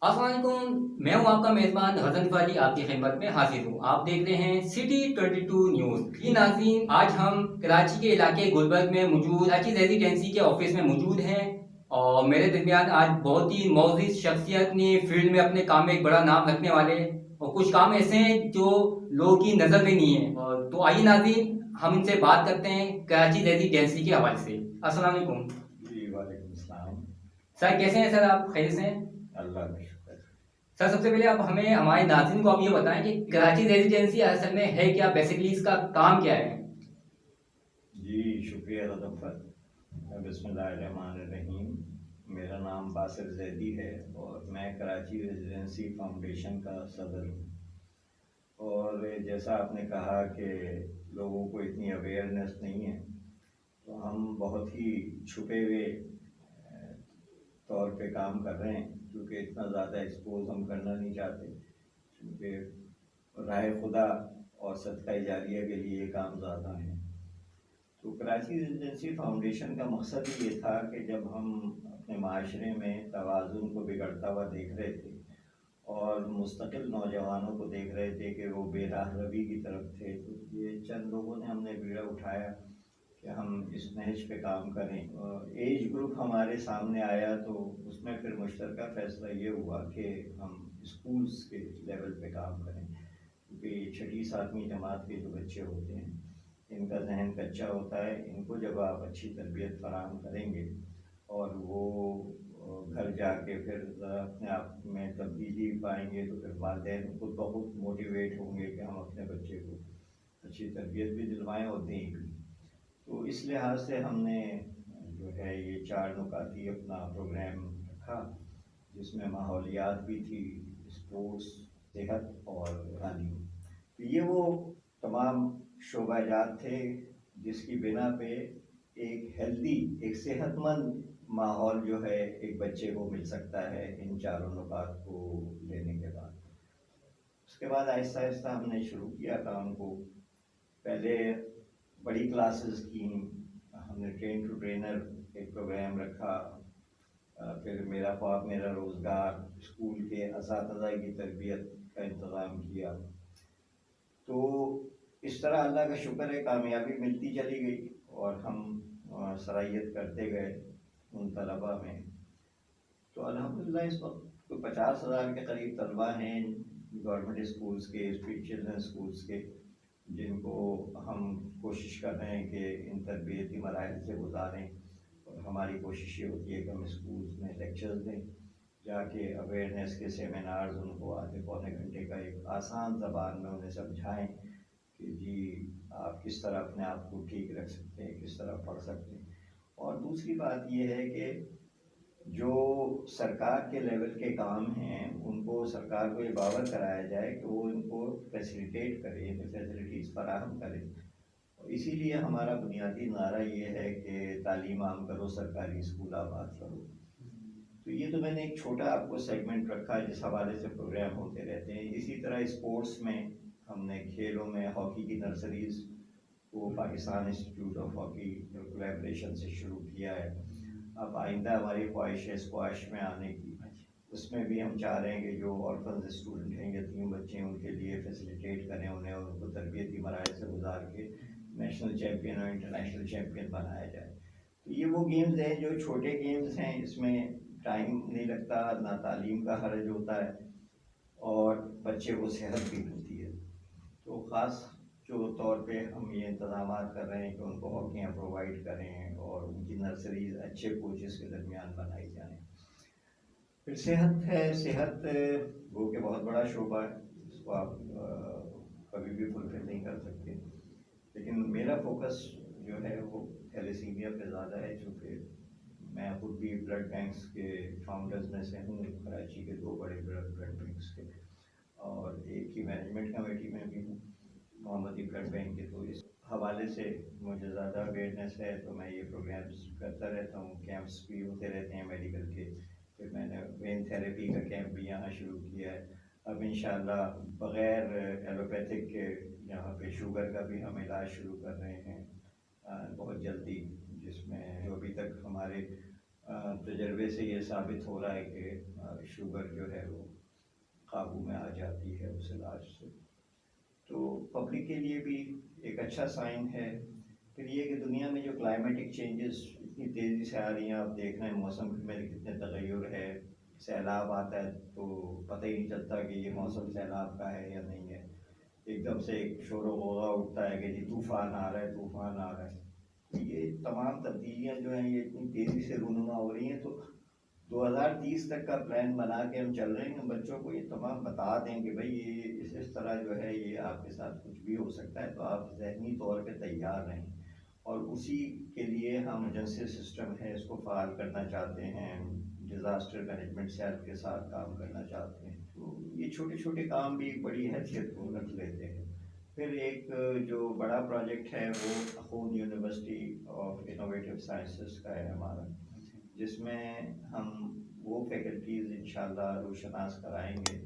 अस्सलाम वालेकुम, मैं हूं आपका मेज़बान हसन फाली आपकी खिदमत में हाजिर हूं। आप देख रहे हैं सिटी 22 न्यूज़। जी नाज़रीन, आज हम कराची के इलाके गुलबर्ग में मौजूद कराची रेजिडेंसी के ऑफिस में मौजूद हैं और मेरे दरमियान आज बहुत ही मोअज़्ज़िज़ शख्सियत ने फील्ड में अपने काम में एक बड़ा नाम रखने वाले और कुछ काम ऐसे हैं जो लोगों की नज़र में नहीं है। और तो आइए नाज़रीन, हम इनसे बात करते हैं कराची रेजिडेंसी के हवाले से। अस्सलाम वालेकुम। जी वालेकुम सलाम। सर कैसे हैं सर, आप खैरियत से हैं? अल्लाह का शुक्र। सर सबसे पहले आप हमें हमारे नाज़रीन को आप ये बताएं कि कराची रेजिडेंसी असल में है क्या, बेसिकली इसका काम क्या है? जी शुक्रिया रदफ़त। बिस्मिल्लाहिर्रहमानिर्रहीम। मेरा नाम बासिर जैदी है और मैं कराची रेजिडेंसी फाउंडेशन का सदर हूँ। और जैसा आपने कहा कि लोगों को इतनी अवेयरनेस नहीं है, तो हम बहुत ही छुपे हुए तौर पे काम कर रहे हैं, क्योंकि इतना ज़्यादा एक्सपोज हम करना नहीं चाहते, क्योंकि राह खुदा और सदका जारिया के लिए ये काम ज़्यादा है। तो कराची रेजिडेंसी फाउंडेशन का मकसद ही ये था कि जब हम अपने माशरे में तवाज़ुन को बिगड़ता हुआ देख रहे थे और मुस्तकिल नौजवानों को देख रहे थे कि वो बेराह रवी की तरफ थे, तो ये चंद लोगों ने हमने बीड़ा उठाया कि हम इस नहज पे काम करें। और एज ग्रुप हमारे सामने आया, तो उसमें फिर मुश्तरका फ़ैसला ये हुआ कि हम स्कूल्स के लेवल पे काम करें, क्योंकि छठी सातवीं जमात के जो बच्चे होते हैं इनका जहन कच्चा होता है। इनको जब आप अच्छी तरबियत फराहम करेंगे और वो घर जाके फिर अपने आप में तब्दीली पाएंगे, तो फिर वालिदैन खुद ब खुद मोटिवेट होंगे कि हम अपने बच्चे को अच्छी तरबियत भी दिलवाएं और दें भी। तो इस लिहाज से हमने जो है ये 4 नुकाती अपना प्रोग्राम रखा, जिसमें माहौलियात भी थी, स्पोर्ट्स, सेहत और तालीम। तो ये वो तमाम शोबाजात थे जिसकी बिना पे एक हेल्दी, एक सेहतमंद माहौल जो है एक बच्चे को मिल सकता है इन चारों नुकात को लेने के बाद। उसके बाद आहिस्ता आहिस्ता हमने शुरू किया काम को। पहले बड़ी क्लासेस की, हमने ट्रेन टू ट्रेनर एक प्रोग्राम रखा। फिर मेरा ख्वाब मेरा रोज़गार, स्कूल के असातिज़ा की तरबियत का इंतज़ाम किया। तो इस तरह अल्लाह का शुक्र है कामयाबी मिलती चली गई और हम सराहियत करते गए उन तलबा में। तो अल्हम्दुलिल्लाह इस वक्त कोई 50,000 के करीब तलबा हैं गवर्नमेंट स्कूल्स के, स्ट्रीट चिल्ड्रन स्कूल्स के, जिनको हम कोशिश कर रहे हैं कि इन तरबियती मराहिल से गुजारें। और हमारी कोशिश ये होती है कि हम स्कूल्स में लेक्चर्स दें, जाके अवेयरनेस के सेमिनार्स उनको आधे पौने घंटे का एक आसान ज़बान में उन्हें समझाएं कि जी आप किस तरह अपने आप को ठीक रख सकते हैं, किस तरह पढ़ सकते हैं। और दूसरी बात यह है कि जो सरकार के लेवल के काम हैं उनको सरकार को ये बावर कराया जाए कि वो इनको फैसिलिटेट करे, इन्हें फैसिलिटीज़ फराहम करे। इसीलिए हमारा बुनियादी नारा ये है कि तालीम आम करो, सरकारी स्कूल आबाद करो। तो ये तो मैंने एक छोटा आपको सेगमेंट रखा है जिस हवाले से प्रोग्राम होते रहते हैं। इसी तरह स्पोर्ट्स में हमने खेलों में हॉकी की नर्सरीज़ को Pakistan institute of hockey collaboration से शुरू किया है। अब आइंदा हमारी ख्वाहिश है स्क्वाश में आने की। उसमें भी हम चाह रहे हैं कि जो ऑर्फन्स स्टूडेंट हैं, यतीम बच्चे हैं, उनके लिए फैसिलिटेट करें उन्हें और उनको तरबियती मराहल से गुजार के नेशनल चैम्पियन और इंटरनेशनल चैम्पियन बनाया जाए। तो ये वो गेम्स हैं जो छोटे गेम्स हैं, इसमें टाइम नहीं लगता, ना तालीम का हर्ज होता है और बच्चे को सेहत भी मिलती है। तो ख़ास जो तौर पे हम ये इंतज़ाम कर रहे हैं कि उनको हॉकियाँ प्रोवाइड करें और उनकी नर्सरीज अच्छे कोचेस के दरमियान बनाई जाएँ। फिर सेहत है, सेहत वो कि बहुत बड़ा शोबा है, इसको आप कभी भी फुलफिल नहीं कर सकते। लेकिन मेरा फोकस जो है वो थैलेसीमिया पे ज़्यादा है, चूँकि मैं खुद भी ब्लड बैंक्स के फाउंडर्स में से हूँ, कराची के 2 बड़े ब्लड बैंक्स के, और एक ही मैनेजमेंट कमेटी में भी हूँ मोहम्मदी ब्लड बैंक के। तो इस हवाले से मुझे ज़्यादा अवेयरनेस है, तो मैं ये प्रोग्राम्स करता रहता हूँ। कैंप्स भी होते रहते हैं मेडिकल के। फिर मैंने वेन थेरेपी का कैंप भी यहाँ शुरू किया है। अब इंशाल्लाह बग़ैर एलोपैथिक के यहाँ पे शुगर का भी हम इलाज शुरू कर रहे हैं बहुत जल्दी, जिसमें जो अभी तक हमारे तजर्बे से ये साबित हो रहा है कि शुगर जो है वो काबू में आ जाती है उस इलाज से। तो पब्लिक के लिए भी एक अच्छा साइन है। फिर ये कि दुनिया में जो क्लाइमेटिक चेंजेस इतनी तेज़ी से आ रही हैं, आप देख रहे हैं मौसम में कितने तगय्युर है। सैलाब आता है तो पता ही नहीं चलता कि ये मौसम सैलाब का है या नहीं है। एकदम से एक शोर गौगा उठता है कि जी तूफ़ान आ रहा है, तूफ़ान आ रहा है। तो ये तमाम तब्दीलियाँ जो हैं ये इतनी तेज़ी से रूनुमा हो रही हैं। तो 2030 तक का प्लान बना के हम चल रहे हैं। बच्चों को ये तमाम बता दें कि भाई ये इस तरह जो है ये आपके साथ कुछ भी हो सकता है, तो आप ज़हनी तौर पे तैयार रहें। और उसी के लिए हम इमरजेंसी सिस्टम है इसको फ़ाल करना चाहते हैं, डिज़ास्टर मैनेजमेंट सेल के साथ काम करना चाहते हैं। तो ये छोटे छोटे काम भी बड़ी हैसियत को रख लेते हैं। फिर एक जो बड़ा प्रोजेक्ट है वो अखून यूनिवर्सिटी ऑफ इनोवेटिव साइंसेस का है हमारा, जिसमें हम वो फैकल्टीज़ इंशाल्लाह रोशनास कराएंगे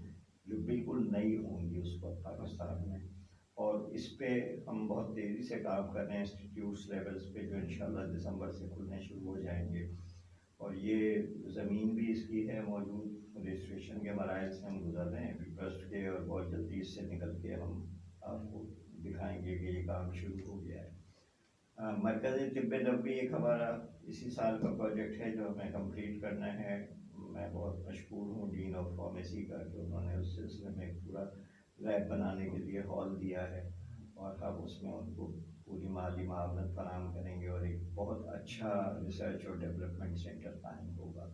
जो बिल्कुल नई होंगी उस वक्त पाकिस्तान में। और इस पे हम बहुत तेज़ी से काम कर रहे हैं इंस्टीट्यूट्स लेवल्स पे, जो इंशाल्लाह दिसंबर से खुलने शुरू हो जाएंगे। और ये ज़मीन भी इसकी है मौजूद, रजिस्ट्रेशन के मराइल से हम गुजर रहे हैं अभी ट्रस्ट के, और बहुत जल्दी इससे निकल के हम आपको दिखाएंगे कि ये काम शुरू हो गया है। मरकज़ तिब्ब नबवी एक हमारा इसी साल का प्रोजेक्ट है जो हमें कंप्लीट करना है। मैं बहुत मशकूर हूँ डीन ऑफ फार्मेसी का कि उन्होंने उस सिलसिले में एक पूरा लैब बनाने के लिए हॉल दिया है, और हम उसमें उनको पूरी माली मावनत फराहम करेंगे और एक बहुत अच्छा रिसर्च और डेवलपमेंट सेंटर कायम होगा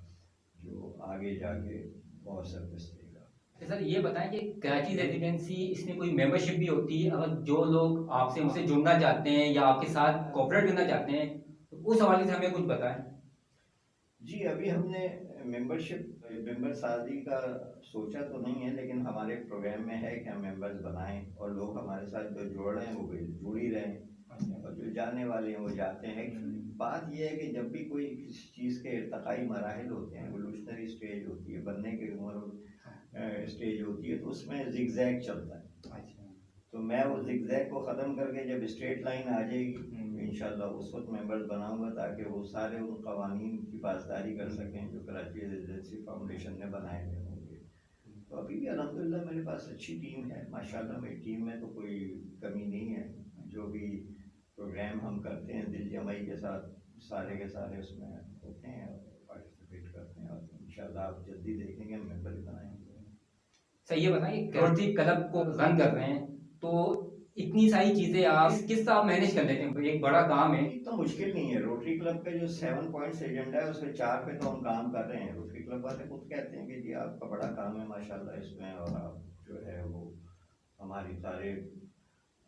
जो आगे जाके बहुत सर्विस देगा। तो सर ये बताएं कि कराची रेजिडेंसी इसमें कोई मेंबरशिप भी होती है, अगर जो लोग आपसे हमसे जुड़ना चाहते हैं या आपके साथ कोऑपरेट करना चाहते हैं तो उस हवाले से हमें कुछ बताएं। जी, अभी हमने मेंबर साजी का सोचा तो नहीं है, लेकिन हमारे प्रोग्राम में है कि हम मेंबर्स बनाएं और लोग हमारे साथ जो जुड़ रहे हैं वो जुड़ ही रहे हैं, और जो जाने वाले हैं वो जाते हैं। बात यह है कि जब भी कोई किसी चीज़ के इर्तकाई मराहिल होते हैं, एवोल्यूशनरी स्टेज होती है, बनने के उम्र स्टेज होती है, तो उसमें जिगजैग चलता है। तो मैं वो जिगजैग को ख़त्म करके जब स्ट्रेट लाइन आ जाएगी इंशाल्लाह उस वक्त मेंबर्स बनाऊंगा, ताकि वो सारे उन कवानीन की पासदारी कर सकें जो कराची रेजिडेंसी फाउंडेशन ने बनाए हुए होंगे। तो अभी भी अल्हम्दुलिल्लाह मेरे पास अच्छी टीम है माशाल्लाह। मेरी टीम में तो कोई कमी नहीं है। जो भी प्रोग्राम हम करते हैं दिल जमाई के साथ सारे के सारे उसमें होते हैं और पार्टिसिपेट करते हैं, और इंशाल्लाह आप जल्दी देखेंगे हम मेंबर बनाएंगे। सर ये बताएं कि रोटरी क्लब को रन कर रहे हैं तो इतनी सारी चीजें आप किस तरह मैनेज कर लेते हैं, एक बड़ा काम है। इतना मुश्किल नहीं है। रोटरी क्लब का जो 7 पॉइंट्स एजेंडा है उसमें 4 पे तो हम काम कर रहे हैं। रोटरी क्लब वाले खुद कहते हैं कि जी आपका बड़ा काम है माशाल्लाह इसमें, और आप जो है वो हमारी सारे,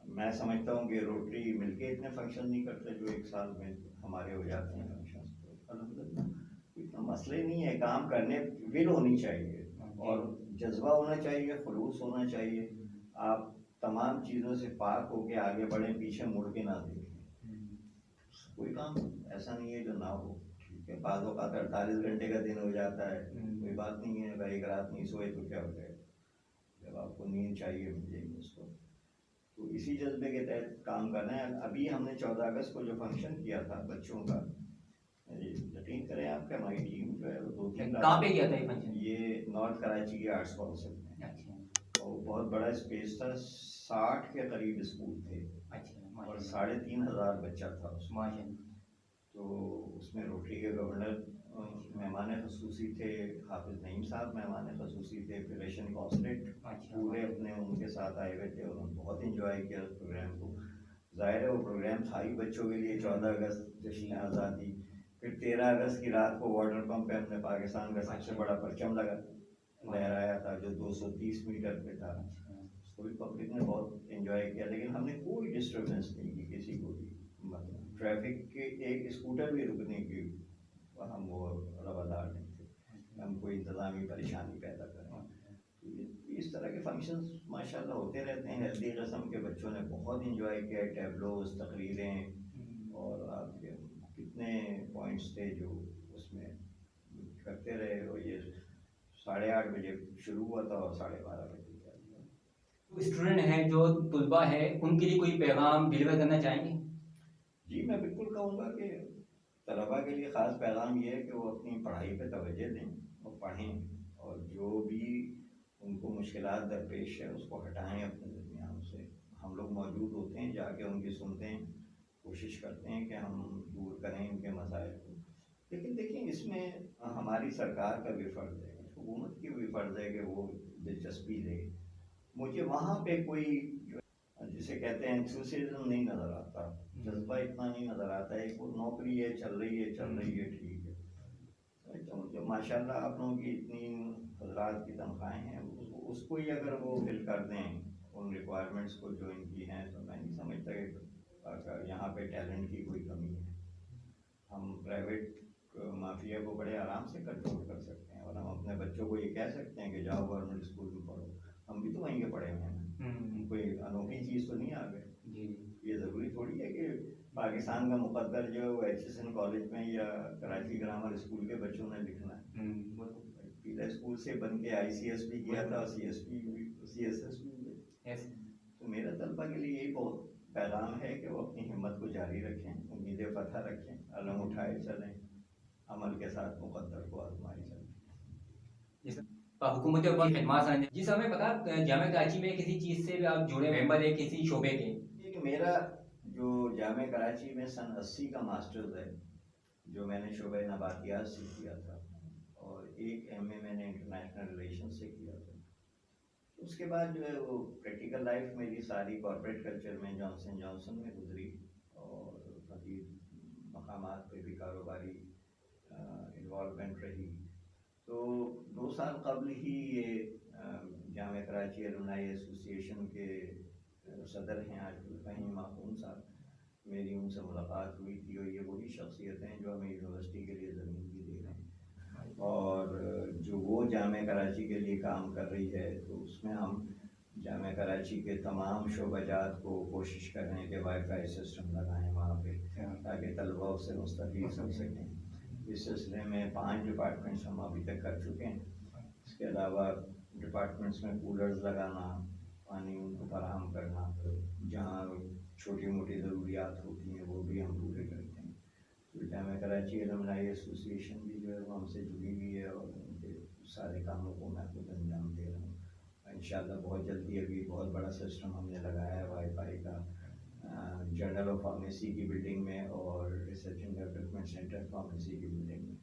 मैं समझता हूँ कि रोटरी मिलके इतने फंक्शन नहीं करते जो एक साल में हमारे हो जाते हैं फंक्शन। तो अल्हम्दुलिल्लाह इतना मसले नहीं है। काम करने विल होनी चाहिए और जज्बा होना चाहिए, खुलूस होना चाहिए। आप तमाम चीज़ों से पाक होके आगे बढ़ें, पीछे मुड़ के ना देखें। कोई काम ऐसा नहीं है जो ना हो, ठीक है। बाज़ औक़ात 48 घंटे का दिन हो जाता है, कोई बात नहीं है भाई, एक रात नहीं सोए तो क्या हो जाएगा, जब आपको नींद चाहिए मिल जाएगी उसको। तो इसी जज्बे के तहत काम करना है। अभी हमने 14 अगस्त को जो फंक्शन किया था बच्चों का, यकीन करें आपके हमारी टीम जो है वो 2-3 कहाँ पे किया था ये फंक्शन? ये नॉर्थ कराची के आर्ट्स काउंसिल में। अच्छा। और बहुत बड़ा स्पेस था, 60 के करीब स्कूल थे। अच्छा। और 3,500 बच्चा था उसमें। माशाल्लाह। तो उसमें रोटरी के गवर्नर मेहमान खसूसी थे, हाफिज नईम साहब मेहमान खसूसी थे, फिर एशियन कॉन्सुलेट पूरे अपने उनके साथ आए हुए थे। उन्होंने बहुत इंजॉय किया उस प्रोग्राम को। ज़ाहिर है वो प्रोग्राम था ही बच्चों के लिए, 14 अगस्त जश्न आज़ादी। फिर 13 अगस्त की रात को वाटर पम्प पे हमने पाकिस्तान का सबसे बड़ा परचम लहराया था जो 230 मीटर पे था। उसको भी पब्लिक ने बहुत इंजॉय किया, लेकिन हमने कोई डिस्टर्बेंस नहीं की किसी को भी। मतलब ट्रैफिक के एक स्कूटर भी रुकने की हम वो रवादार नहीं थे, हम कोई इंतज़ामी परेशानी पैदा करें। तो इस तरह के फंक्शंस माशाल्लाह होते रहते हैं। हेल्दी रस्म के बच्चों ने बहुत इंजॉय किया, टैबलोस, तकरीरें, और आपके कितने पॉइंट्स थे जो उसमें करते रहे। और ये 8:30 बजे शुरू हुआ था और 12:30 बजे स्टूडेंट हैं जो तुलबा है उनके लिए कोई पैगाम डिलीवर करना चाहेंगे? जी मैं बिल्कुल कहूँगा कि طلبا کے لیے خاص پیغام یہ ہے کہ وہ اپنی پڑھائی پہ توجہ دیں اور پڑھیں، اور جو بھی ان کو مشکلات درپیش ہے اس کو ہٹائیں اپنے درمیان سے۔ ہم لوگ موجود ہوتے ہیں، جا کے ان کی سنتے ہیں، کوشش کرتے ہیں کہ ہم دور کریں ان کے مسائل کو۔ لیکن دیکھیں، اس میں ہماری سرکار کا بھی فرض ہے، حکومت کی بھی فرض ہے کہ وہ دلچسپی لے۔ مجھے وہاں پہ کوئی جسے کہتے ہیں انتھوسیزم نہیں نظر آتا، جذبہ اتنا نہیں نظر آتا ہے کہ وہ نوکری ہے، چل رہی ہے ٹھیک ہے۔ جو ماشاء اللہ آپ لوگوں کی اتنی حضرات کی تنخواہیں ہیں، اس کو ہی اگر وہ فل کر دیں ان ریکوائرمنٹس کو جو ان کی ہیں، تو میں نہیں سمجھتا کہ یہاں پہ ٹیلنٹ کی کوئی کمی ہے۔ ہم پرائیویٹ مافیا کو بڑے آرام سے کنٹرول کر سکتے ہیں، اور ہم اپنے بچوں کو یہ کہہ سکتے ہیں کہ جاؤ گورنمنٹ اسکول میں پڑھو، ہم بھی تو وہیں کے پڑھے ہوئے ہیں، کوئی انوکھی چیز تو نہیں آ گئی۔ یہ ضروری تھوڑی ہے کہ پاکستان کا مقدر جو ہے وہ HSN کالج میں یا کراچی گرامر اسکول کے بچوں نے لکھنا ہے۔ پیلا اسکول سے بن کے ICS بھی کیا تھا، CSS بھی۔ تو میرا طلبہ کے لیے یہی بہت پیغام ہے کہ وہ اپنی ہمت کو جاری رکھیں، امید فتح رکھیں، علم اٹھائے چلیں، عمل کے ساتھ مقدر کو آزمائے چلیں۔ حکومت وقت خدمات سنجھ جی سر، ہمیں پتا جامعہ کراچی میں کسی چیز سے بھی آپ جڑے ممبر ہے کسی شعبے کے؟ میرا جو جامعہ کراچی میں سن 80 کا ماسٹرز ہے، جو میں نے شعبہ نباتیات سے کیا تھا، اور ایک MA میں نے انٹرنیشنل ریلیشن سے کیا تھا۔ اس کے بعد جو ہے وہ پریکٹیکل لائف میری ساری کارپوریٹ کلچر میں جانسن جانسن میں گزری، اور مزید مقامات پہ بھی کاروباری انوالومنٹ رہی۔ تو 2 سال قبل ہی یہ جامعہ کراچی ایلومنائی ایسوسی ایشن کے صدر ہیں عارف الفہیم معقوم صاحب، میری ان سے ملاقات ہوئی تھی، اور یہ وہی شخصیت ہیں جو ہمیں یونیورسٹی کے لیے زمین بھی دے رہے ہیں، اور جو وہ جامعہ کراچی کے لیے کام کر رہی ہے، تو اس میں ہم جامعہ کراچی کے تمام شعبہ جات کو کوشش کر رہے ہیں کہ وائی فائی سسٹم لگائیں وہاں پہ، تاکہ طلباء اس سے مستفید ہو سکیں۔ اس سلسلے میں 5 ڈپارٹمنٹس ہم ابھی تک کر چکے ہیں۔ اس کے علاوہ ڈپارٹمنٹس میں کولرز لگانا، پانی ان کو فراہم کرنا، جہاں چھوٹی موٹی ضروریات ہوتی ہیں وہ بھی ہم پورے کرتے ہیں۔ تو جامعہ کراچی ایلومنائی ایسوسی ایشن بھی جو ہے وہ ہم سے جڑی ہوئی ہے، اور ان کے سارے کاموں کو میں خود انجام دے رہا ہوں۔ انشاءاللہ بہت جلدی ابھی بہت بڑا سسٹم ہم نے لگایا ہے وائی فائی کا، جرنل آف فارمیسی کی بلڈنگ میں اور research and development centre pharmacy کی بلڈنگ میں،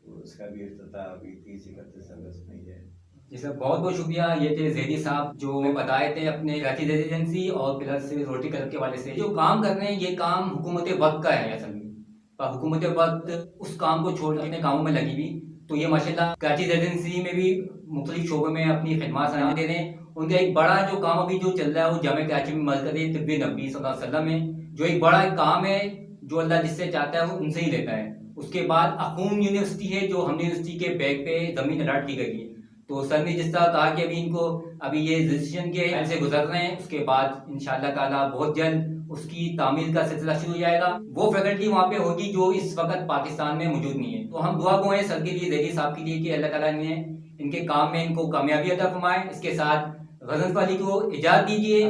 تو اس کا بھی افتتاح ابھی 30-31 اگست میں ہی ہے۔ جی سر، بہت بہت شکریہ۔ یہ تھے زیدی صاحب جو بتائے تھے اپنے کراچی ریزیڈنسی اور پلس روٹی کلب کے والے سے جو کام کر رہے ہیں، یہ کام حکومت وقت کا ہے اصل میں، اور حکومت وقت اس کام کو چھوڑ کے اپنے کاموں میں لگی ہوئی۔ تو یہ ماشاءاللہ کراچی ریزیڈنسی میں بھی مختلف شعبوں میں اپنی خدمات انجام دے رہے ہیں۔ ان کا ایک بڑا جو کام ابھی جو چل رہا ہے وہ جامعہ کراچی میں مرکز طب نبوی صلی اللہ علیہ وسلم میں، جو ایک بڑا کام ہے، جو اللہ جس سے چاہتا ہے وہ ان سے ہی لیتا ہے۔ اس کے بعد اخون یونیورسٹی ہے، جو ہم یونیورسٹی کے بیک پہ زمین الاٹ کی گئی ہے۔ تو سر نے جس طرح کہا کہ ابھی ان کو ابھی یہ رجسٹریشن کے حل سے گزر رہے ہیں، اس کے بعد انشاءاللہ تعالیٰ بہت جلد اس کی تعمیر کا سلسلہ شروع ہو جائے گا۔ وہ فیکلٹی وہاں پہ ہوگی جو اس وقت پاکستان میں موجود نہیں ہے۔ تو ہم دعا گو ہیں سر کے لیے، زیدی صاحب کے لیے، کہ اللہ تعالیٰ نے ان کے کام میں ان کو کامیابی عطا فرمائے۔ اس کے ساتھ غزنفر علی کو اجازت دیجیے۔